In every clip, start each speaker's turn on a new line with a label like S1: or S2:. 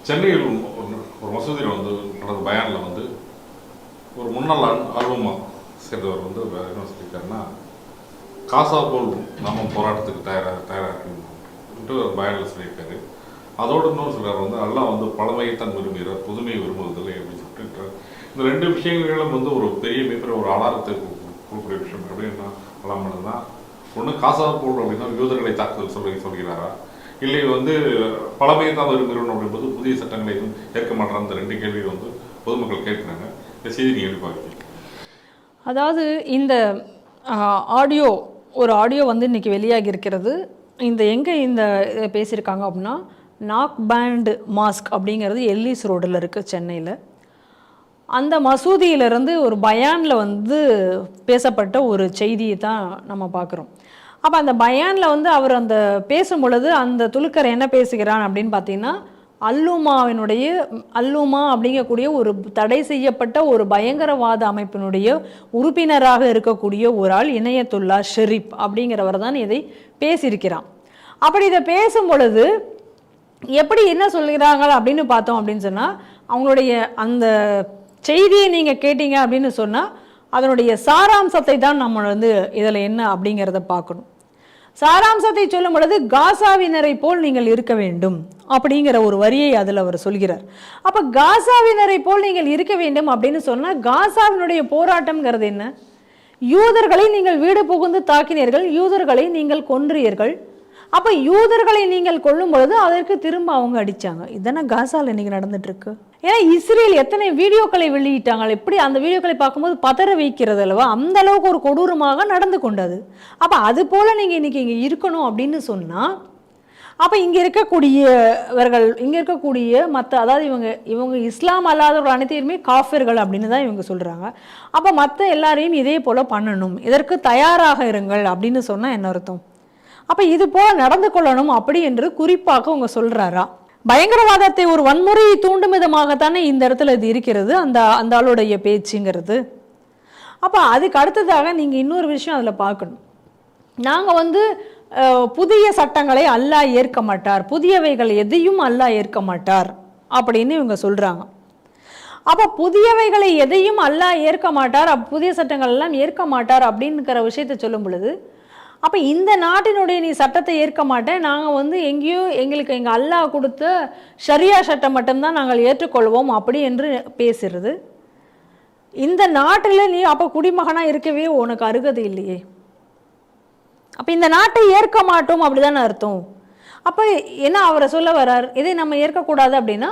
S1: சென்னையில் ஒரு மசூதியில் வந்து நடந்த பயானில் வந்து ஒரு முன்னாள் அலுவலமா சேர்ந்தவர் வந்து என்ன சொல்லியிருக்காருன்னா, காசா போல் நம்ம போராட்டத்துக்கு தயாராகிட்டு ஒரு பயானில் சொல்லியிருக்காரு. அதோடு இன்னொரு சிலர் வந்து அல்லாஹ் வந்து பழமையைத்தான் விரும்புகிறார், புதுமையை விரும்புவதில்லை அப்படின்னு சொல்லிட்டு இந்த ரெண்டு விஷயங்களும் வந்து ஒரு பெரிய மிகப்பெரிய ஒரு ஆதாரத்தை கொடுக்கக்கூடிய விஷயம். எப்படின்னா அல்லாமன்னா ஒன்று காசா போல் அப்படின்னா யூதர்களை தாக்குதல் சொல்கிறாரா, இல்லை வந்து பழமையை தான் விரும்புகிறோம் அப்படின்போது புதிய சட்டங்களை எதுவும் ஏற்க மாட்டார். அந்த ரெண்டு கேள்வியை வந்து பொதுமக்கள் கேட்குறாங்க. இந்த செய்தி நீங்கள் எப்படி பார்க்குறீங்க?
S2: அதாவது இந்த ஆடியோ வந்து இன்றைக்கி வெளியாகி இருக்கிறது. எங்கே இந்த பேசியிருக்காங்க அப்படின்னா, நாக் பேண்ட் மாஸ்க் அப்படிங்கிறது எல்லிஸ் ரோடில் இருக்குது சென்னையில். அந்த மசூதியிலிருந்து ஒரு பயானில் வந்து பேசப்பட்ட ஒரு செய்தியை தான் நம்ம பார்க்குறோம். அப்போ அந்த பயானில் வந்து அவர் அந்த பேசும் பொழுது அந்த துலுக்கர் என்ன பேசுகிறான் அப்படின்னு பார்த்தீங்கன்னா, அல்லுமா அப்படிங்கக்கூடிய ஒரு தடை செய்யப்பட்ட ஒரு பயங்கரவாத அமைப்பினுடைய உறுப்பினராக இருக்கக்கூடிய ஒரு ஆள் இனயத்துல்லா ஷெரீப் அப்படிங்கிறவர் தான் இதை பேசியிருக்கிறான். அப்படி இதை பேசும் பொழுது எப்படி என்ன சொல்கிறாங்க அப்படின்னு பார்த்தோம் அப்படின்னு சொன்னால், அவங்களுடைய அந்த செய்தியை நீங்கள் கேட்டீங்க அப்படின்னு சொன்னால் அதனுடைய சாராம்சத்தை தான் நம்ம வந்து இதில் என்ன அப்படிங்கிறத பார்க்கணும். சாராம்சத்தை சொல்லும் பொழுது காசாவினரை போல் நீங்கள் இருக்க வேண்டும் அப்படிங்கிற ஒரு வரியை அதில் அவர் சொல்கிறார். அப்போ காசாவினரை போல் நீங்கள் இருக்க வேண்டும் அப்படின்னு சொன்னால் காசாவினுடைய போராட்டம்ங்கிறது என்ன? யூதர்களை நீங்கள் வீடு புகுந்து தாக்கினீர்கள், யூதர்களை நீங்கள் கொன்றீர்கள். அப்போ யூதர்களை நீங்கள் கொல்லும் பொழுது அதற்கு திரும்ப அவங்க அடித்தாங்க. இதுதானே காசாவில் இன்றைக்கி நடந்துட்டு இருக்கு. ஏன்னா இஸ்ரேல் எத்தனை வீடியோக்களை வெளியிட்டாங்க, எப்படி அந்த வீடியோக்களை பார்க்கும்போது பதற வைக்கிறது அல்லவா, அந்த அளவுக்கு ஒரு கொடூரமாக நடந்து கொண்டது. அப்போ அது போல் நீங்கள் இன்றைக்கி இங்கே இருக்கணும் அப்படின்னு சொன்னால், அப்போ இங்கே இருக்கக்கூடிய மற்ற, அதாவது இவங்க இஸ்லாம் அல்லாதவர்கள் அனைத்தையுமே காஃபிர்கள் அப்படின்னு தான் இவங்க சொல்கிறாங்க. அப்போ மற்ற எல்லாரையும் இதே போல் பண்ணணும், இதற்கு தயாராக இருங்கள் அப்படின்னு சொன்னால் என்ன அர்த்தம்? அப்போ இது போல் நடந்து கொள்ளணும் அப்படி என்று குறிப்பாக அவங்க சொல்கிறாரா? பயங்கரவாதத்தை ஒரு வன்முறையை தூண்டும் விதமாகத்தானே இந்த இடத்துல இது இருக்கிறது, அந்த ஆளுடைய பேச்சுங்கிறது. அப்போ அதுக்கு அடுத்ததாக நீங்கள் இன்னொரு விஷயம் அதில் பார்க்கணும். நாங்கள் வந்து புதிய சட்டங்களை அல்லாஹ் ஏற்க மாட்டார், புதியவைகள் எதையும் அல்லாஹ் ஏற்க மாட்டார் அப்படின்னு இவங்க சொல்கிறாங்க. அப்போ புதியவைகளை எதையும் அல்லாஹ் ஏற்க மாட்டார், புதிய சட்டங்கள் எல்லாம் ஏற்க மாட்டார் அப்படிங்கிற விஷயத்தை சொல்லும் பொழுது, அப்போ இந்த நாட்டினுடைய நீ சட்டத்தை ஏற்க மாட்டேன், நாங்கள் வந்து எங்கேயோ எங்களுக்கு எங்கள் அல்லாஹ் கொடுத்த ஷரியா சட்டம் மட்டும்தான் நாங்கள் ஏற்றுக்கொள்வோம் அப்படி என்று பேசுறது. இந்த நாட்டில் நீ அப்போ குடிமகனாக இருக்கவே உனக்கு அருகதை இல்லையே. அப்போ இந்த நாட்டை ஏற்க மாட்டோம் அப்படிதானே அர்த்தம். அப்போ என்ன அவரை சொல்ல வர்றார், இதை நம்ம ஏற்கக்கூடாது அப்படின்னா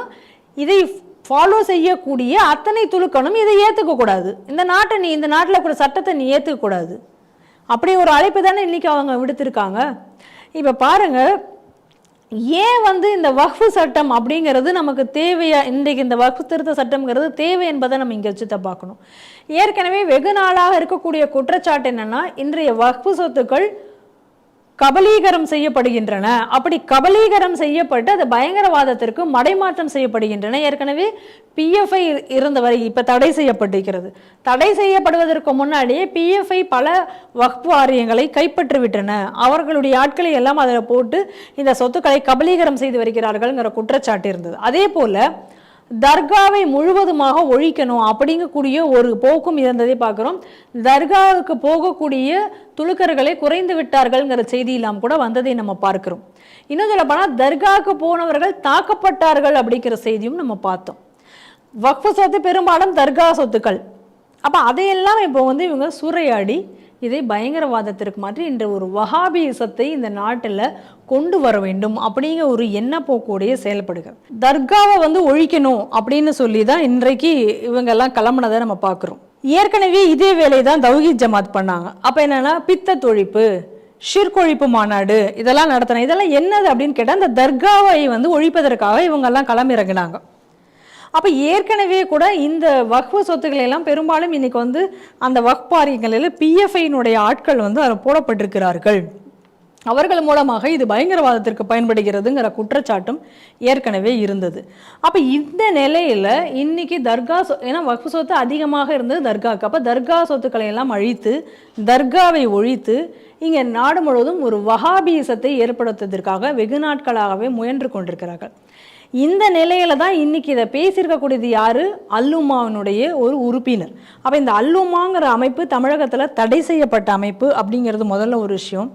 S2: இதை ஃபாலோ செய்யக்கூடிய அத்தனை துலுக்கணும் இதை ஏற்றுக்கக்கூடாது, இந்த நாட்டில் கூட சட்டத்தை நீ ஏற்றுக்கக்கூடாது அப்படி ஒரு அழைப்பு தானே இன்றைக்கி அவங்க விடுத்திருக்காங்க. இப்போ பாருங்கள், ஏன் வந்து இந்த வக்ஃபு சட்டம் அப்படிங்கிறது நமக்கு தேவையா, இன்றைக்கு இந்த வக்ஃபு திருத்த சட்டம்ங்கிறது தேவை என்பதை நம்ம இங்கே வச்சு தான் பார்க்கணும். ஏற்கனவே வெகு நாளாக இருக்கக்கூடிய குற்றச்சாட்டு என்னென்னா, இன்றைய வக்ஃபு சொத்துக்கள் கபலீகரம் செய்யப்படுகின்றன. அப்படி கபலீகரம் செய்யப்பட்டு அது பயங்கரவாதத்திற்கு மடைமாற்றம் செய்யப்படுகின்றன. ஏற்கனவே பிஎஃப்ஐ இருந்தவரை இப்போ தடை செய்யப்பட்டிருக்கிறது. தடை செய்யப்படுவதற்கு முன்னாடியே பிஎஃப்ஐ பல வக்ஃப் வாரியங்களை கைப்பற்றிவிட்டன, அவர்களுடைய ஆட்களை எல்லாம் அதில் போட்டு இந்த சொத்துக்களை கபலீகரம் செய்து வருகிறார்கள்ங்கிற குற்றச்சாட்டு இருந்தது. அதே போல் தர்காவை முழுவதுமாக ஒழிக்கணும் அப்படிங்கக்கூடிய ஒரு போக்கும் இருந்ததை பார்க்குறோம். தர்காவுக்கு போகக்கூடிய துலுக்கர்களை குறைந்து விட்டார்கள்ங்கிற செய்தியெல்லாம் கூட வந்ததை நம்ம பார்க்கிறோம். இன்னும் சொல்ல போனால் தர்காவுக்கு போனவர்கள் தாக்கப்பட்டார்கள் அப்படிங்கிற செய்தியும் நம்ம பார்த்தோம். வக்ஃபு சொத்து பெரும்பாலும் தர்கா சொத்துக்கள். அப்போ அதையெல்லாம் இப்போ வந்து இவங்க சூறையாடி இதை பயங்கரவாதத்திற்கு மாற்றி இன்று ஒரு வஹாபிசத்தை இந்த நாட்டில் கொண்டு வர வேண்டும் அப்படிங்கிற ஒரு எண்ணப்போக்கோடைய செயல்படுகிறது. தர்காவை வந்து ஒழிக்கணும் அப்படின்னு சொல்லி தான் இன்றைக்கு இவங்கெல்லாம் கிளம்புனதை நம்ம பார்க்குறோம். ஏற்கனவே இதே வேலை தான் தௌஹீத் ஜமாத் பண்ணாங்க. அப்போ என்னென்னா பித்தத் ஒழிப்பு, ஷிர்க் ஒழிப்பு மாநாடு இதெல்லாம் நடத்தினாங்க. இதெல்லாம் என்னது அப்படின்னு கேட்டால் அந்த தர்காவை வந்து ஒழிப்பதற்காக இவங்கெல்லாம் களமிறங்கினாங்க. அப்போ ஏற்கனவே கூட இந்த வக்ஃபு சொத்துக்களை எல்லாம் பெரும்பாலும் இன்னைக்கு வந்து அந்த வக்ஃப் வாரியங்களில் பிஎஃப்ஐனுடைய ஆட்கள் வந்து அதில் போடப்பட்டிருக்கிறார்கள், அவர்கள் மூலமாக இது பயங்கரவாதத்திற்கு பயன்படுகிறதுங்கிற குற்றச்சாட்டும் ஏற்கனவே இருந்தது. அப்போ இந்த நிலையில் இன்னைக்கு தர்கா ஏன்னா வக்ஃபு சொத்து அதிகமாக இருந்தது தர்காவுக்கு. அப்போ தர்கா சொத்துக்களை எல்லாம் அழித்து தர்காவை ஒழித்து இங்கே நாடு முழுவதும் ஒரு வஹாபிசத்தை ஏற்படுத்துவதற்காக வெகு நாட்களாகவே முயன்று கொண்டிருக்கிறார்கள். இந்த நிலையில தான் இன்னைக்கு இதை பேசியிருக்கக்கூடியது யாரு? அல்லுமாவினுடைய ஒரு உறுப்பினர். அப்போ இந்த அல்லுமாங்கிற அமைப்பு தமிழகத்தில் தடை செய்யப்பட்ட அமைப்பு அப்படிங்கிறது முதல்ல ஒரு விஷயம்.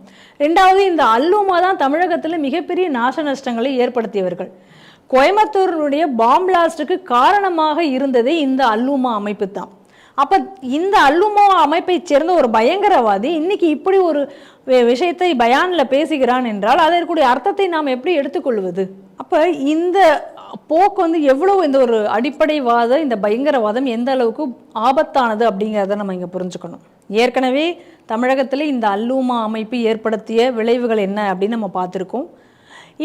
S2: ரெண்டாவது, இந்த அல்லுமா தான் தமிழகத்தில் மிகப்பெரிய நாச நஷ்டங்களை ஏற்படுத்தியவர்கள். கோயம்புத்தூருடைய பாம் பிளாஸ்டுக்கு காரணமாக இருந்ததே இந்த அல்லுமா அமைப்பு தான். அப்போ இந்த அல்லுமா அமைப்பை சேர்ந்த ஒரு பயங்கரவாதி இன்னைக்கு இப்படி ஒரு விஷயத்தை பயானில் பேசுகிறான் என்றால் அதற்குரிய அர்த்தத்தை நாம் எப்படி எடுத்துக்கொள்வது? அப்போ இந்த போக்கு வந்து எவ்வளவு இந்த ஒரு அடிப்படைவாத இந்த பயங்கரவாதம் எந்த அளவுக்கு ஆபத்தானது அப்படிங்கிறத நம்ம இங்கே புரிஞ்சுக்கணும். ஏற்கனவே தமிழகத்தில் இந்த அல்லுமா அமைப்பு ஏற்படுத்திய விளைவுகள் என்ன அப்படின்னு நம்ம பார்த்துருக்கோம்.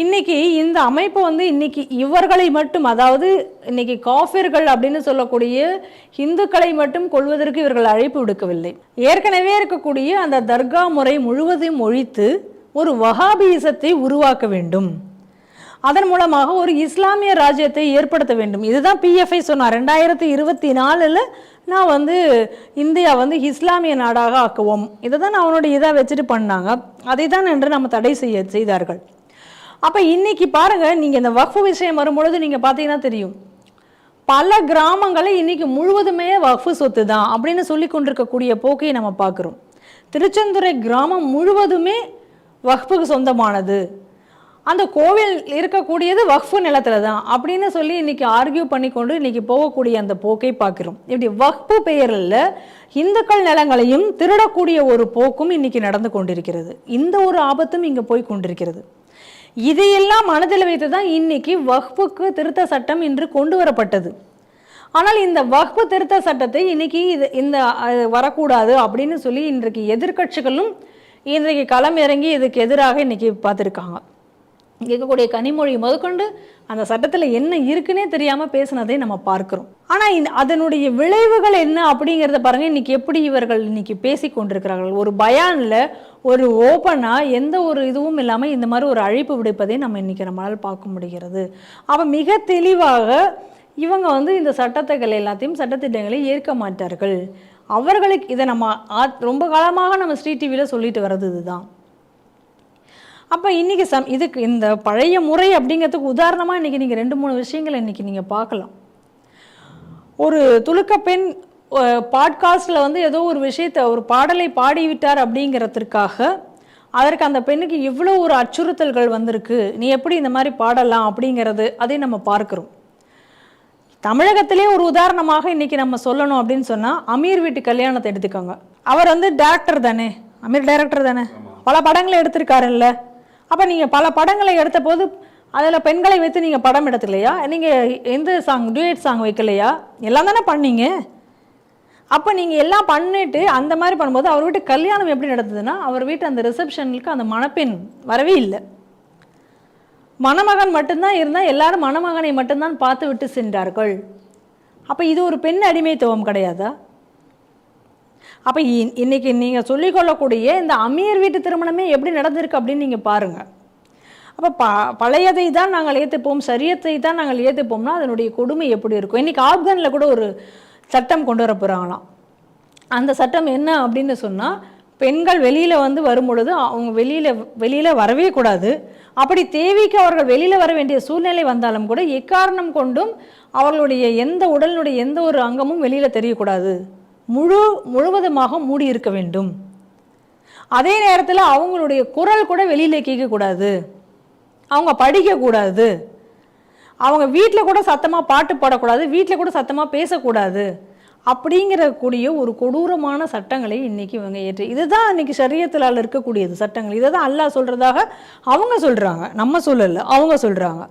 S2: இன்னைக்கு இந்த அமைப்பு வந்து இன்னைக்கு இவர்களை மட்டும், அதாவது இன்னைக்கு காஃபிர்கள் அப்படின்னு சொல்லக்கூடிய இந்துக்களை மட்டும் கொள்வதற்கு இவர்கள் அழைப்பு விடுக்கவில்லை. ஏற்கனவே இருக்கக்கூடிய அந்த தர்கா முறை முழுவதையும் ஒழித்து ஒரு வஹாபிசத்தை உருவாக்க வேண்டும். அதன் மூலமாக ஒரு இஸ்லாமிய ராஜ்யத்தை ஏற்படுத்த வேண்டும். இதுதான் பிஎஃப்ஐ சொன்னார் 2024 நான் வந்து இந்தியா வந்து இஸ்லாமிய நாடாக ஆக்குவோம். இதை தான் அவனுடைய இதாக வச்சுட்டு பண்ணாங்க. அதை தான் என்று நம்ம தடை செய்தார்கள். அப்போ இன்னைக்கு பாருங்க, நீங்கள் இந்த வக்ஃபு விஷயம் வரும்பொழுது நீங்கள் பார்த்தீங்கன்னா தெரியும், பல கிராமங்களை இன்னைக்கு முழுவதுமே வக்ஃபு சொத்து தான் அப்படின்னு சொல்லி கொண்டிருக்கக்கூடிய போக்கை நம்ம பார்க்குறோம். திருச்செந்துறை கிராமம் முழுவதுமே வக்ஃபுக்கு சொந்தமானது, அந்த கோவில் இருக்கக்கூடியது வக்ஃபு நிலத்தில் தான் அப்படின்னு சொல்லி இன்னைக்கு ஆர்கியூ பண்ணி கொண்டு இன்னைக்கு போகக்கூடிய அந்த போக்கை பார்க்குறோம். இப்படி வக்ஃபு பெயரில் இந்துக்கள் நிலங்களையும் திருடக்கூடிய ஒரு போக்கும் இன்னைக்கு நடந்து கொண்டிருக்கிறது. இந்த ஒரு ஆபத்தும் இங்கே போய் கொண்டிருக்கிறது. இதையெல்லாம் மனதில் வைத்து தான் இன்னைக்கு வக்ஃபுக்கு திருத்த சட்டம் இன்று கொண்டு வரப்பட்டது. ஆனால் இந்த வக்ஃபு திருத்த சட்டத்தை இன்னைக்கு இந்த வரக்கூடாது அப்படின்னு சொல்லி இன்றைக்கு எதிர்க்கட்சிகளும் இன்றைக்கு களம் இறங்கி இதுக்கு எதிராக இன்னைக்கு பார்த்துருக்காங்க. இருக்கக்கூடிய கனிமொழி முதற்கொண்டு அந்த சட்டத்தில் என்ன இருக்குன்னே தெரியாமல் பேசினதை நம்ம பார்க்குறோம். ஆனால் அதனுடைய விளைவுகள் என்ன அப்படிங்கிறத பாருங்கள். இன்றைக்கி எப்படி இவர்கள் இன்றைக்கி பேசி கொண்டிருக்கிறார்கள். ஒரு பயானில் ஒரு ஓப்பனாக எந்த ஒரு இதுவும் இல்லாமல் இந்த மாதிரி ஒரு அழைப்பு விடுப்பதை நம்ம இன்றைக்கி நம்மளால் பார்க்க முடிகிறது. அப்போ மிக தெளிவாக இவங்க வந்து இந்த சட்டத்தைகள் எல்லாத்தையும் சட்டத்திட்டங்களை ஏற்க மாட்டார்கள். அவர்களுக்கு இதை நம்ம ரொம்ப காலமாக நம்ம ஸ்ரீ டிவியில் சொல்லிட்டு வர்றது இதுதான். அப்போ இன்றைக்கி இதுக்கு இந்த பழைய முறை அப்படிங்கிறதுக்கு உதாரணமாக இன்றைக்கி நீங்கள் 2-3 விஷயங்களை இன்றைக்கி நீங்கள் பார்க்கலாம். ஒரு துலுக்க பெண் பாட்காஸ்டில் வந்து ஏதோ ஒரு விஷயத்தை ஒரு பாடலை பாடிவிட்டார் அப்படிங்கிறதுக்காக அதற்கு அந்த பெண்ணுக்கு இவ்வளோ ஒரு அச்சுறுத்தல்கள் வந்திருக்கு. நீ எப்படி இந்த மாதிரி பாடலாம் அப்படிங்கிறது அதை நம்ம பார்க்குறோம். தமிழகத்திலே ஒரு உதாரணமாக இன்றைக்கி நம்ம சொல்லணும் அப்படின்னு சொன்னால் அமீர் வீட்டு கல்யாணத்தை எடுத்துக்கோங்க. அவர் வந்து டேரக்டர் தானே, அமீர் டைரக்டர் தானே, பல படங்களை எடுத்திருக்காருல்ல. அப்போ நீங்கள் பல படங்களை எடுத்த போது அதில் பெண்களை வைத்து நீங்கள் படம் எடுத்துலையா? நீங்கள் எந்த சாங் டூயட் சாங் வைக்கலையா? எல்லாம் தானே பண்ணீங்க. அப்போ நீங்கள் எல்லாம் பண்ணிட்டு அந்த மாதிரி பண்ணும்போது அவர் வீட்டு கல்யாணம் எப்படி நடந்ததுன்னா, அவர் வீட்டு அந்த ரிசப்ஷனுக்கு அந்த மணப்பெண் வரவே இல்லை. மணமகன் மட்டும்தான் இருந்தால் எல்லாரும் மணமகனை மட்டும்தான் பார்த்து விட்டு சென்றார்கள். அப்போ இது ஒரு பெண் அடிமைத்துவம் கிடையாதா? அப்போ இன்னைக்கு நீங்கள் சொல்லிக்கொள்ளக்கூடிய இந்த அமீர் வீட்டு திருமணமே எப்படி நடந்திருக்கு அப்படின்னு நீங்கள் பாருங்கள். அப்போ பழையதை தான் நாங்கள் ஏற்றுப்போம், சரியத்தை தான் நாங்கள் ஏற்றுப்போம்னா அதனுடைய கொடுமை எப்படி இருக்கும்? இன்றைக்கி ஆப்கானில் கூட ஒரு சட்டம் கொண்டு வர போகிறாங்களாம். அந்த சட்டம் என்ன அப்படின்னு சொன்னால், பெண்கள் வெளியில் வந்து வரும்பொழுது அவங்க வெளியில் வரவே கூடாது. அப்படி தேவைக்கு அவர்கள் வெளியில் வர வேண்டிய சூழ்நிலை வந்தாலும் கூட எக்காரணம் கொண்டும் அவர்களுடைய எந்த உடலினுடைய எந்த ஒரு அங்கமும் வெளியில் தெரியக்கூடாது, முழுவதுமாக மூடி இருக்க வேண்டும். அதே நேரத்தில் அவங்களுடைய குரல் கூட வெளியில் கேட்கக்கூடாது, அவங்க படிக்கக்கூடாது, அவங்க வீட்டில் கூட சத்தமாக பாட்டு பாடக்கூடாது, வீட்டில் கூட சத்தமாக பேசக்கூடாது. அப்படிங்கிற கூடிய ஒரு கொடூரமான சட்டங்களை இன்றைக்கி இவங்க ஏற்று, இதுதான் இன்றைக்கி ஷரியத்தில் இருக்கக்கூடியது சட்டங்கள். இதை தான் அல்லாஹ் சொல்கிறதாக அவங்க சொல்கிறாங்க, நம்ம சொல்லலை, அவங்க சொல்கிறாங்க.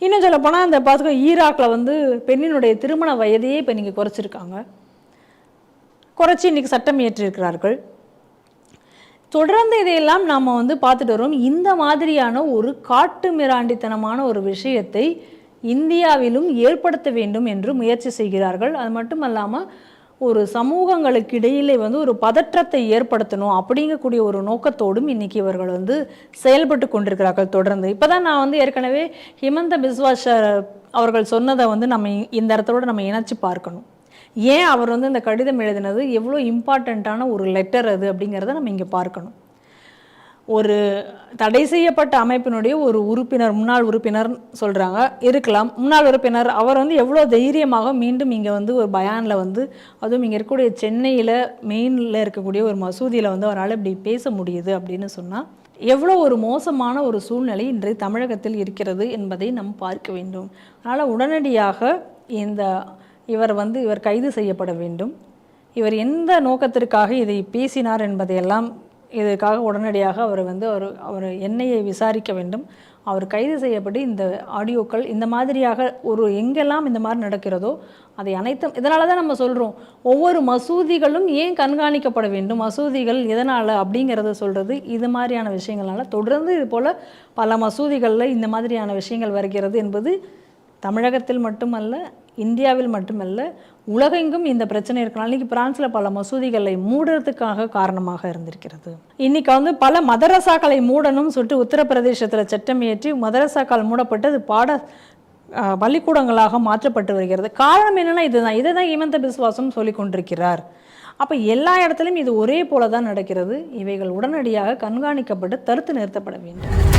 S2: இன்னும் சொல்லப்போனால் அந்த பார்த்துக்கோ, ஈராக்கில் வந்து பெண்ணினுடைய திருமண வயதையே இப்போ நீங்கள் குறைச்சிருக்காங்க, குறைச்சி இன்றைக்கி சட்டம் ஏற்றிருக்கிறார்கள். தொடர்ந்து இதையெல்லாம் நாம் வந்து பார்த்துட்டு வரோம். இந்த மாதிரியான ஒரு காட்டு மிராண்டித்தனமான ஒரு விஷயத்தை இந்தியாவிலும் ஏற்படுத்த வேண்டும் என்று முயற்சி செய்கிறார்கள். அது மட்டும் இல்லாமல் ஒரு சமூகங்களுக்கு இடையிலே வந்து ஒரு பதற்றத்தை ஏற்படுத்தணும் அப்படிங்கக்கூடிய ஒரு நோக்கத்தோடும் இன்றைக்கி இவர்கள் வந்து செயல்பட்டு கொண்டிருக்கிறார்கள் தொடர்ந்து. இப்போ தான் நான் வந்து ஏற்கனவே ஹிமந்த பிஸ்வா அவர்கள் சொன்னதை வந்து நம்ம இந்த இடத்தோடு நம்ம இணைச்சி பார்க்கணும். ஏன் அவர் வந்து இந்த கடிதம் எழுதினது எவ்வளோ இம்பார்ட்டண்ட்டான ஒரு லெட்டர் அது அப்படிங்கிறத நம்ம இங்கே பார்க்கணும். ஒரு தடை செய்யப்பட்ட அமைப்பினுடைய ஒரு உறுப்பினர், முன்னாள் உறுப்பினர் சொல்கிறாங்க, இருக்கலாம். முன்னாள் உறுப்பினர் அவர் வந்து எவ்வளோ தைரியமாக மீண்டும் இங்கே வந்து ஒரு பயானில் வந்து, அதுவும் இங்கே இருக்கக்கூடிய சென்னையில் மெயினில் இருக்கக்கூடிய ஒரு மசூதியில் வந்து அவரால் இப்படி பேச முடியுது அப்படின்னு சொன்னால் எவ்வளோ ஒரு மோசமான ஒரு சூழ்நிலை இன்றைய தமிழகத்தில் இருக்கிறது என்பதை நாம் பார்க்க வேண்டும். அதனால் உடனடியாக இவர் கைது செய்யப்பட வேண்டும். இவர் எந்த நோக்கத்திற்காக இதை பேசினார் என்பதையெல்லாம் இதற்காக உடனடியாக அவர் எண்ணெயை விசாரிக்க வேண்டும். அவர் கைது செய்யப்பட்டு இந்த ஆடியோக்கள் இந்த மாதிரியாக எங்கெல்லாம் இந்த மாதிரி நடக்கிறதோ அதை அனைத்தும், இதனால தான் நம்ம சொல்கிறோம் ஒவ்வொரு மசூதிகளும் ஏன் கண்காணிக்கப்பட வேண்டும், மசூதிகள் எதனால் அப்படிங்கிறத சொல்கிறது. இது மாதிரியான விஷயங்கள்னால தொடர்ந்து இது போல் பல மசூதிகளில் இந்த மாதிரியான விஷயங்கள் வருகிறது என்பது தமிழகத்தில் மட்டுமல்ல, இந்தியாவில் மட்டுமல்ல, உலகெங்கும் இந்த பிரச்சனை இருக்கனால இன்றைக்கி பிரான்ஸில் பல மசூதிகளை மூடுறதுக்காக காரணமாக இருந்திருக்கிறது. இன்றைக்கி வந்து பல மதரசாக்களை மூடணும்னு சொல்லிட்டு உத்தரப்பிரதேசத்தில் சட்டம் இயற்றி மதரசாக்கள் மூடப்பட்டு அது பள்ளிக்கூடங்களாக மாற்றப்பட்டு வருகிறது. காரணம் என்னென்னா இதை தான் ஹிமந்த பிஸ்வாசம் சொல்லி கொண்டிருக்கிறார். அப்போ எல்லா இடத்துலையும் இது ஒரே போல தான் நடக்கிறது. இவைகள் உடனடியாக கண்காணிக்கப்பட்டு தடுத்து நிறுத்தப்பட வேண்டும்.